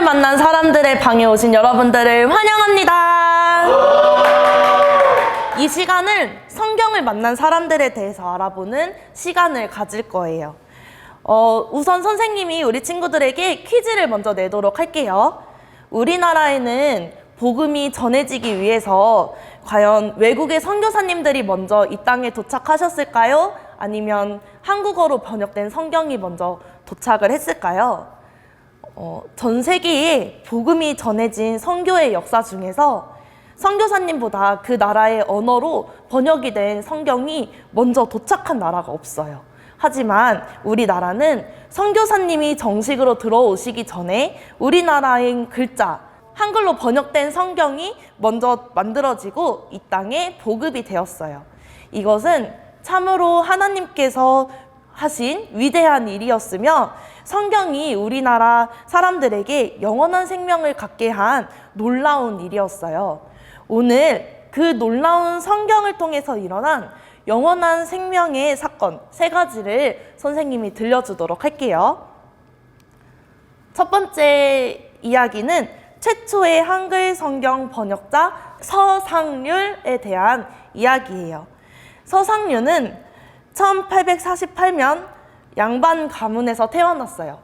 만난 사람들의 방에 오신 여러분들을 환영합니다. 이 시간은 성경을 만난 사람들에 대해서 알아보는 시간을 가질 거예요. 우선 선생님이 우리 친구들에게 퀴즈를 먼저 내도록 할게요. 우리나라에는 복음이 전해지기 위해서 과연 외국의 선교사님들이 먼저 이 땅에 도착하셨을까요? 아니면 한국어로 번역된 성경이 먼저 도착을 했을까요? 전 세계에 복음이 전해진 선교의 역사 중에서 선교사님보다 그 나라의 언어로 번역이 된 성경이 먼저 도착한 나라가 없어요. 하지만 우리나라는 선교사님이 정식으로 들어오시기 전에 우리나라의 글자, 한글로 번역된 성경이 먼저 만들어지고 이 땅에 보급이 되었어요. 이것은 참으로 하나님께서 하신 위대한 일이었으며 성경이 우리나라 사람들에게 영원한 생명을 갖게 한 놀라운 일이었어요. 오늘 그 놀라운 성경을 통해서 일어난 영원한 생명의 사건 3가지를 선생님이 들려주도록 할게요. 첫 번째 이야기는 최초의 한글 성경 번역자 서상률에 대한 이야기예요. 서상률은 1848년 양반 가문에서 태어났어요.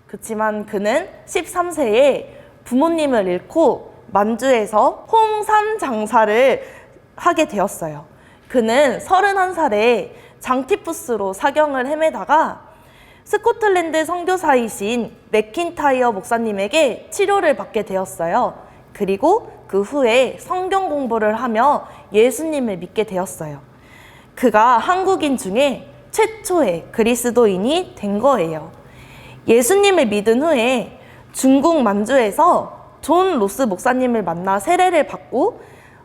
그렇지만 그는 13세에 부모님을 잃고 만주에서 홍삼 장사를 하게 되었어요. 그는 31살에 장티푸스로 사경을 헤매다가 스코틀랜드 선교사이신 맥킨타이어 목사님에게 치료를 받게 되었어요. 그리고 그 후에 성경 공부를 하며 예수님을 믿게 되었어요. 그가 한국인 중에 최초의 그리스도인이 된 거예요. 예수님을 믿은 후에 중국 만주에서 존 로스 목사님을 만나 세례를 받고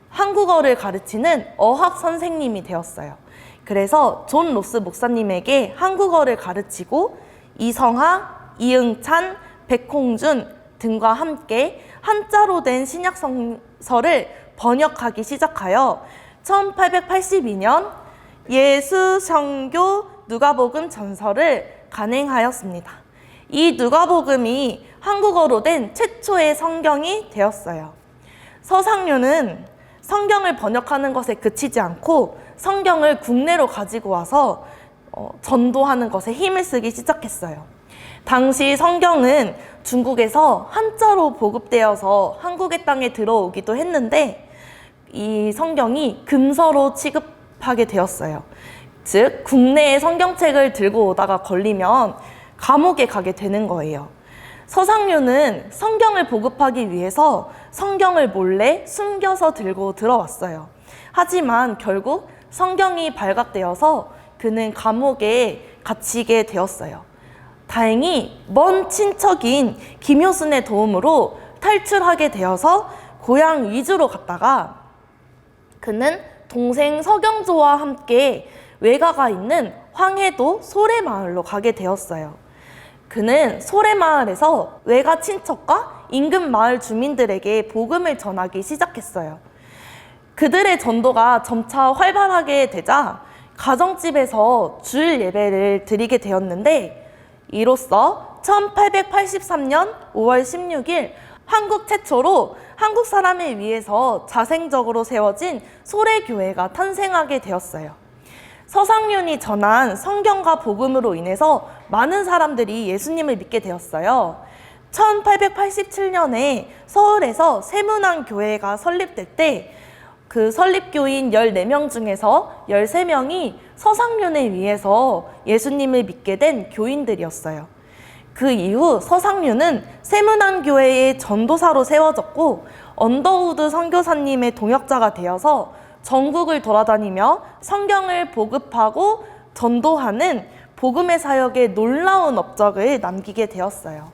한국어를 가르치는 어학 선생님이 되었어요. 그래서 존 로스 목사님에게 한국어를 가르치고 이성하, 이응찬, 백홍준 등과 함께 한자로 된 신약성서를 번역하기 시작하여 1882년 예수성교 누가복음 전서를 간행하였습니다. 이 누가복음이 한국어로 된 최초의 성경이 되었어요. 서상률은 성경을 번역하는 것에 그치지 않고 성경을 국내로 가지고 와서 전도하는 것에 힘을 쓰기 시작했어요. 당시 성경은 중국에서 한자로 보급되어서 한국의 땅에 들어오기도 했는데 이 성경이 금서로 취급하게 되었어요. 즉 국내에 성경책을 들고 오다가 걸리면 감옥에 가게 되는 거예요. 서상률은 성경을 보급하기 위해서 성경을 몰래 숨겨서 들고 들어왔어요. 하지만 결국 성경이 발각되어서 그는 감옥에 갇히게 되었어요. 다행히 먼 친척인 김효순의 도움으로 탈출하게 되어서 고향 위주로 갔다가 그는 동생 서경조와 함께 외가가 있는 황해도 소래마을로 가게 되었어요. 그는 소래마을에서 외가 친척과 인근 마을 주민들에게 복음을 전하기 시작했어요. 그들의 전도가 점차 활발하게 되자 가정집에서 주일 예배를 드리게 되었는데 이로써 1883년 5월 16일 한국 최초로 한국 사람을 위해서 자생적으로 세워진 소래교회가 탄생하게 되었어요. 서상률이 전한 성경과 복음으로 인해서 많은 사람들이 예수님을 믿게 되었어요. 1887년에 서울에서 세문안교회가 설립될 때 그 설립교인 14명 중에서 13명이 서상률을 위해서 예수님을 믿게 된 교인들이었어요. 그 이후 서상률은 세문안교회의 전도사로 세워졌고 언더우드 선교사님의 동역자가 되어서 전국을 돌아다니며 성경을 보급하고 전도하는 복음의 사역에 놀라운 업적을 남기게 되었어요.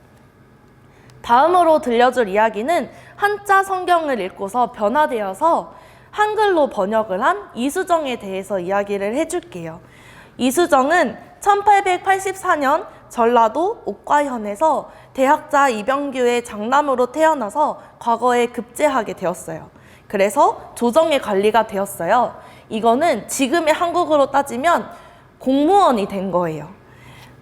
다음으로 들려줄 이야기는 한자 성경을 읽고서 변화되어서 한글로 번역을 한 이수정에 대해서 이야기를 해줄게요. 이수정은 1884년 전라도 옥과현에서 대학자 이병규의 장남으로 태어나서 과거에 급제하게 되었어요. 그래서 조정의 관리가 되었어요. 이거는 지금의 한국으로 따지면 공무원이 된 거예요.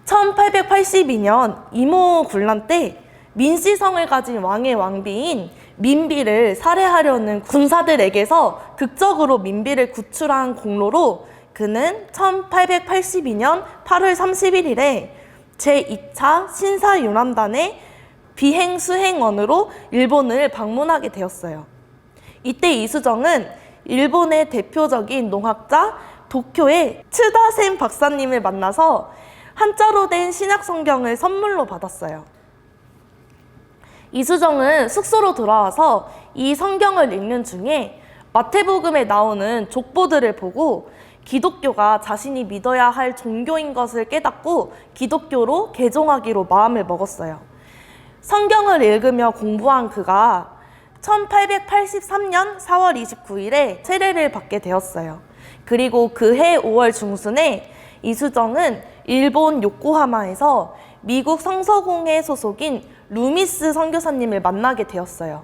1882년 이모군란 때 민시성을 가진 왕의 왕비인 민비를 살해하려는 군사들에게서 극적으로 민비를 구출한 공로로 그는 1882년 8월 31일에 제2차 신사유람단의 비행수행원으로 일본을 방문하게 되었어요. 이때 이수정은 일본의 대표적인 농학자 도쿄의 츠다센 박사님을 만나서 한자로 된 신약성경을 선물로 받았어요. 이수정은 숙소로 돌아와서 이 성경을 읽는 중에 마태복음에 나오는 족보들을 보고 기독교가 자신이 믿어야 할 종교인 것을 깨닫고 기독교로 개종하기로 마음을 먹었어요. 성경을 읽으며 공부한 그가 1883년 4월 29일에 세례를 받게 되었어요. 그리고 그해 5월 중순에 이수정은 일본 요코하마에서 미국 성서공회 소속인 루미스 선교사님을 만나게 되었어요.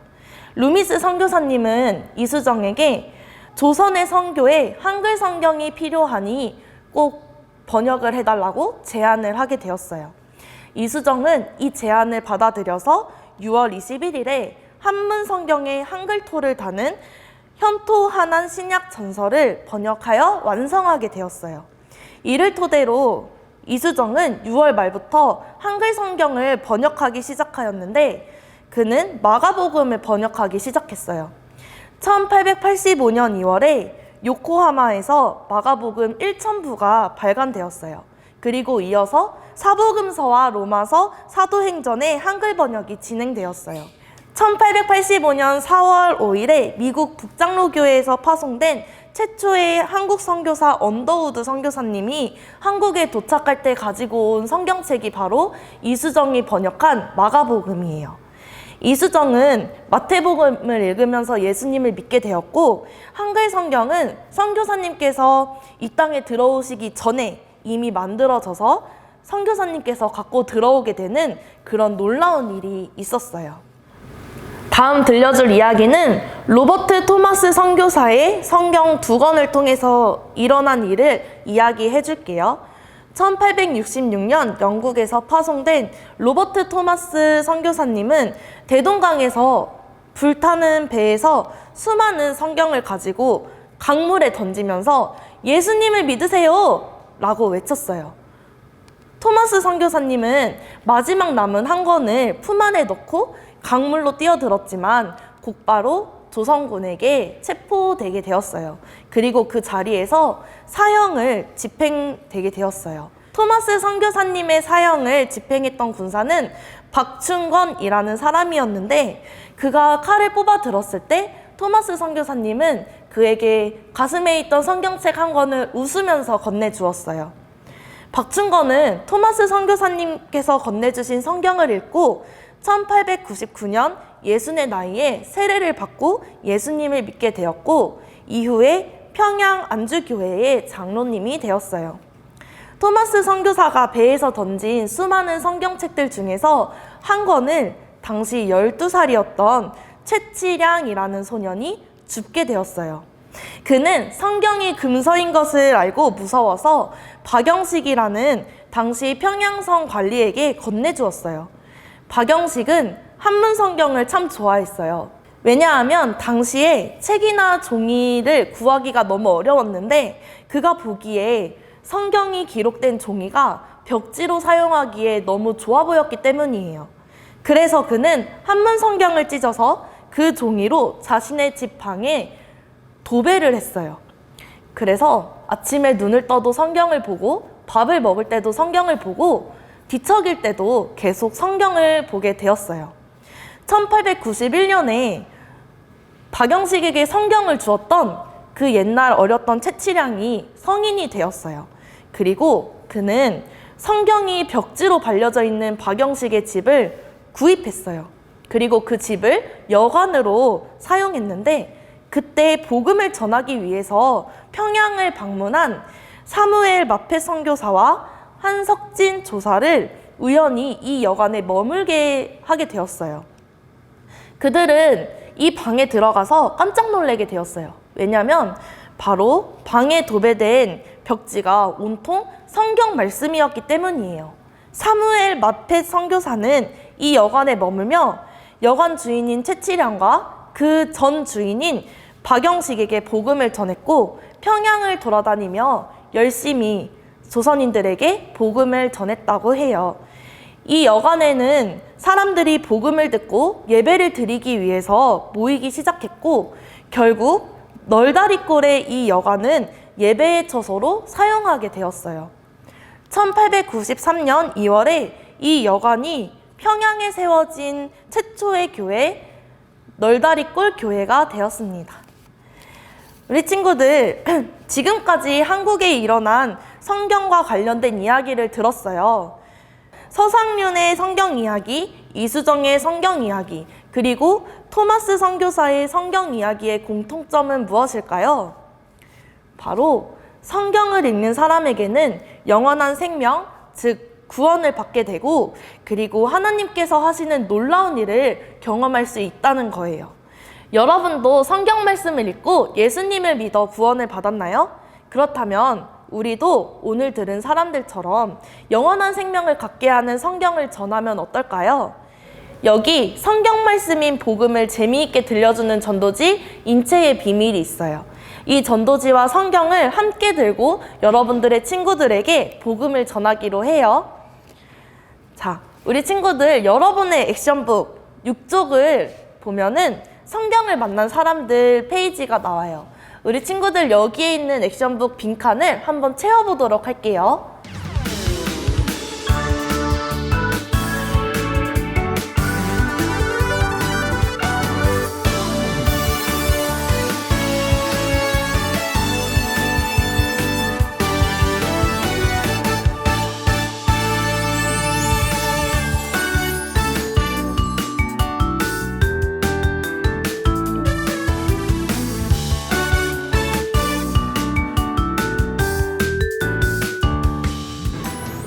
루미스 선교사님은 이수정에게 조선의 선교에 한글 성경이 필요하니 꼭 번역을 해달라고 제안을 하게 되었어요. 이수정은 이 제안을 받아들여서 6월 21일에 한문 성경의 한글토를 다는 현토 한한 신약 전설을 번역하여 완성하게 되었어요. 이를 토대로 이수정은 6월 말부터 한글 성경을 번역하기 시작하였는데 그는 마가복음을 번역하기 시작했어요. 1885년 2월에 요코하마에서 마가복음 1천부가 발간되었어요. 그리고 이어서 사복음서와 로마서, 사도행전의 한글 번역이 진행되었어요. 1885년 4월 5일에 미국 북장로교회에서 파송된 최초의 한국 선교사 언더우드 선교사님이 한국에 도착할 때 가지고 온 성경책이 바로 이수정이 번역한 마가복음이에요. 이수정은 마태복음을 읽으면서 예수님을 믿게 되었고 한글 성경은 선교사님께서 이 땅에 들어오시기 전에 이미 만들어져서 선교사님께서 갖고 들어오게 되는 그런 놀라운 일이 있었어요. 다음 들려줄 이야기는 로버트 토마스 선교사의 성경 2권을 통해서 일어난 일을 이야기해 줄게요. 1866년 영국에서 파송된 로버트 토마스 선교사님은 대동강에서 불타는 배에서 수많은 성경을 가지고 강물에 던지면서 예수님을 믿으세요! 라고 외쳤어요. 토마스 선교사님은 마지막 남은 한 권을 품 안에 넣고 강물로 뛰어들었지만 곧바로 조선군에게 체포되게 되었어요. 그리고 그 자리에서 사형을 집행되게 되었어요. 토마스 선교사님의 사형을 집행했던 군사는 박충건이라는 사람이었는데 그가 칼을 뽑아 들었을 때 토마스 선교사님은 그에게 가슴에 있던 성경책 한 권을 웃으면서 건네주었어요. 박충건은 토마스 선교사님께서 건네주신 성경을 읽고 1899년 60의 나이에 세례를 받고 예수님을 믿게 되었고 이후에 평양 안주교회의 장로님이 되었어요. 토마스 선교사가 배에서 던진 수많은 성경책들 중에서 한 권을 당시 12살이었던 최치량이라는 소년이 줍게 되었어요. 그는 성경이 금서인 것을 알고 무서워서 박영식이라는 당시 평양성 관리에게 건네주었어요. 박영식은 한문 성경을 참 좋아했어요. 왜냐하면 당시에 책이나 종이를 구하기가 너무 어려웠는데 그가 보기에 성경이 기록된 종이가 벽지로 사용하기에 너무 좋아 보였기 때문이에요. 그래서 그는 한문 성경을 찢어서 그 종이로 자신의 집 방에 도배를 했어요. 그래서 아침에 눈을 떠도 성경을 보고 밥을 먹을 때도 성경을 보고 뒤척일 때도 계속 성경을 보게 되었어요. 1891년에 박영식에게 성경을 주었던 그 옛날 어렸던 채치량이 성인이 되었어요. 그리고 그는 성경이 벽지로 발려져 있는 박영식의 집을 구입했어요. 그리고 그 집을 여관으로 사용했는데 그때 복음을 전하기 위해서 평양을 방문한 사무엘 마펫 선교사와 한석진 조사를 우연히 이 여관에 머물게 하게 되었어요. 그들은 이 방에 들어가서 깜짝 놀라게 되었어요. 왜냐하면 바로 방에 도배된 벽지가 온통 성경 말씀이었기 때문이에요. 사무엘 마펫 선교사는 이 여관에 머물며 여관 주인인 최치량과 그 전 주인인 박영식에게 복음을 전했고 평양을 돌아다니며 열심히 조선인들에게 복음을 전했다고 해요. 이 여관에는 사람들이 복음을 듣고 예배를 드리기 위해서 모이기 시작했고 결국 널다리꼴의 이 여관은 예배의 처소로 사용하게 되었어요. 1893년 2월에 이 여관이 평양에 세워진 최초의 교회 널다리꼴 교회가 되었습니다. 우리 친구들, 지금까지 한국에 일어난 성경과 관련된 이야기를 들었어요. 서상륜의 성경 이야기, 이수정의 성경 이야기, 그리고 토마스 선교사의 성경 이야기의 공통점은 무엇일까요? 바로 성경을 읽는 사람에게는 영원한 생명, 즉 구원을 받게 되고 그리고 하나님께서 하시는 놀라운 일을 경험할 수 있다는 거예요. 여러분도 성경 말씀을 읽고 예수님을 믿어 구원을 받았나요? 그렇다면 우리도 오늘 들은 사람들처럼 영원한 생명을 갖게 하는 성경을 전하면 어떨까요? 여기 성경 말씀인 복음을 재미있게 들려주는 전도지 인체의 비밀이 있어요. 이 전도지와 성경을 함께 들고 여러분들의 친구들에게 복음을 전하기로 해요. 자, 우리 친구들 여러분의 액션북 6쪽을 보면은 성경을 만난 사람들 페이지가 나와요. 우리 친구들 여기에 있는 액션북 빈칸을 한번 채워보도록 할게요.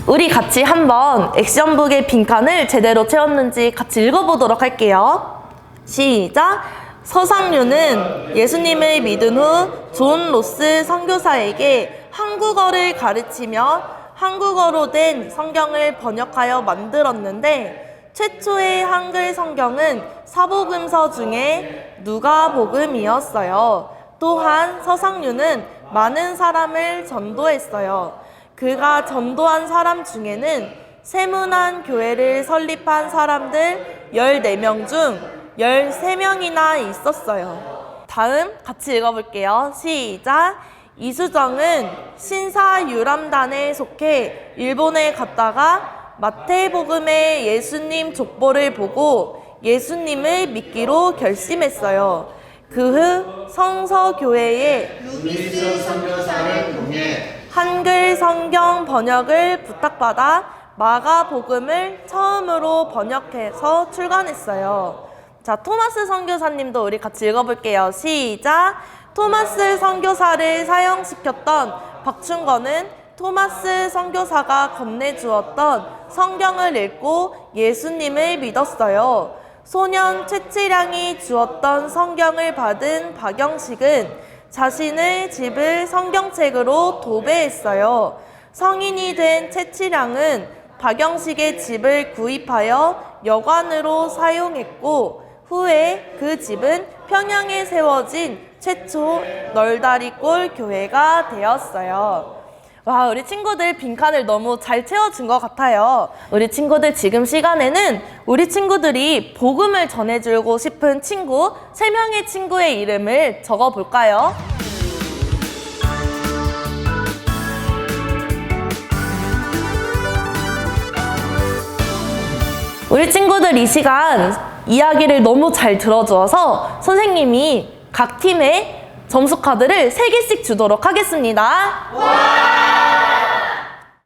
우리 같이 한번 액션북의 빈칸을 제대로 채웠는지 같이 읽어보도록 할게요. 시작! 서상륜은 예수님을 믿은 후 존 로스 선교사에게 한국어를 가르치며 한국어로 된 성경을 번역하여 만들었는데 최초의 한글 성경은 사복음서 중에 누가복음이었어요. 또한 서상륜은 많은 사람을 전도했어요. 그가 전도한 사람 중에는 세문안 교회를 설립한 사람들 14명 중 13명이나 있었어요. 다음 같이 읽어볼게요. 시작! 이수정은 신사유람단에 속해 일본에 갔다가 마태복음의 예수님 족보를 보고 예수님을 믿기로 결심했어요. 그 후 성서교회에 유미수 선교사를 통해 한글 성경 번역을 부탁받아 마가복음을 처음으로 번역해서 출간했어요. 자, 토마스 선교사님도 우리 같이 읽어볼게요. 시작! 토마스 선교사를 사형시켰던 박충건은 토마스 선교사가 건네주었던 성경을 읽고 예수님을 믿었어요. 소년 최치량이 주었던 성경을 받은 박영식은 자신의 집을 성경책으로 도배했어요. 성인이 된 최치량은 박영식의 집을 구입하여 여관으로 사용했고 후에 그 집은 평양에 세워진 최초 널다리꼴 교회가 되었어요. 와, 우리 친구들 빈칸을 너무 잘 채워준 것 같아요. 우리 친구들 지금 시간에는 우리 친구들이 복음을 전해주고 싶은 친구 3명의 친구의 이름을 적어볼까요? 우리 친구들 이 시간 이야기를 너무 잘 들어주어서 선생님이 각 팀에 점수 카드를 3개씩 주도록 하겠습니다. 와!